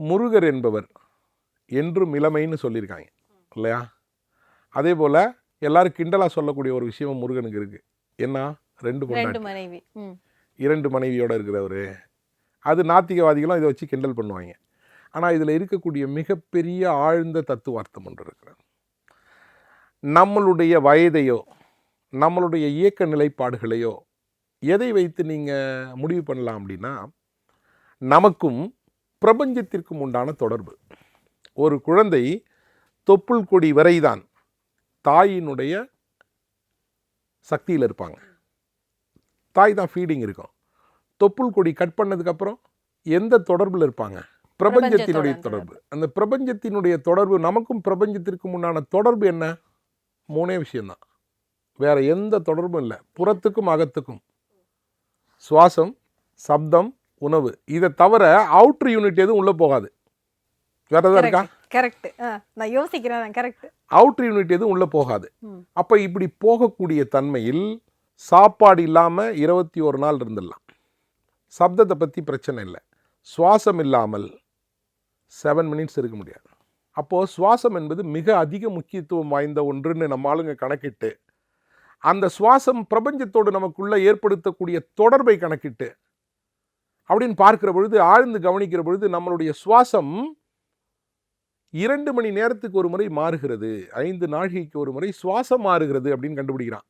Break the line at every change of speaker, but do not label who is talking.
முருகர் என்பவர் என்றும் இளமைன்னு சொல்லியிருக்காங்க இல்லையா? அதே போல் எல்லாரும் கிண்டலாக சொல்லக்கூடிய ஒரு விஷயம் முருகனுக்கு இருக்குது. என்ன? 2
மனைவி,
2 மனைவியோடு இருக்கிறவர். அது நாத்திகவாதிகளும் இதை வச்சு கிண்டல் பண்ணுவாங்க. ஆனால் இதில் இருக்கக்கூடிய மிகப்பெரிய ஆழ்ந்த தத்துவார்த்தம் ஒன்று இருக்கிறது. நம்மளுடைய வயதையோ நம்மளுடைய இயக்க நிலைப்பாடுகளையோ எதை வைத்து நீங்கள் முடிவு பண்ணலாம் அப்படின்னா, நமக்கும் பிரபஞ்சத்திற்கும் உண்டான தொடர்பு. ஒரு குழந்தை தொப்புள் கொடி வரைதான் தாயினுடைய சக்தியில் இருப்பாங்க. தாய் தான் ஃபீடிங் இருக்கும். தொப்புள் கொடி கட் பண்ணதுக்கப்புறம் எந்த தொடர்பில் இருப்பாங்க? பிரபஞ்சத்தினுடைய தொடர்பு. அந்த பிரபஞ்சத்தினுடைய தொடர்பு, நமக்கும் பிரபஞ்சத்திற்கும் உண்டான தொடர்பு என்ன? 3 விஷயம்தான். வேற எந்த தொடர்பும் இல்லை. புறத்துக்கும் அகத்துக்கும். சுவாசம், சப்தம், உணவு. இதை தவிர அவுட்ரு யூனிட் எதுவும் உள்ளே போகாது. வேற எதாவது இருக்கா?
கரெக்ட். நான் யோசிக்கிறேன். கரெக்ட்.
அவுட்ரு யூனிட் எதுவும் உள்ளே போகாது. அப்போ இப்படி போகக்கூடிய தன்மையில் சாப்பாடு இல்லாமல் 21 நாள் இருந்துடலாம். சப்தத்தை பற்றி பிரச்சனை இல்லை. சுவாசம் இல்லாமல் 7 மினிட்ஸ் இருக்க முடியாது. அப்போது சுவாசம் என்பது மிக அதிக முக்கியத்துவம் வாய்ந்த ஒன்றுன்னு நம்ம ஆளுங்க கணக்கிட்டு, அந்த சுவாசம் பிரபஞ்சத்தோடு நமக்குள்ளே ஏற்படுத்தக்கூடிய தொடர்பை கணக்கிட்டு அப்படின்னு பார்க்கிற பொழுது, ஆழ்ந்து கவனிக்கிற பொழுது, நம்மளுடைய சுவாசம் 2 மணி நேரத்துக்கு ஒரு முறை மாறுகிறது, 5 நாழிகைக்கு ஒரு முறை சுவாசம் மாறுகிறது அப்படின்னு கண்டுபிடிக்கிறான்.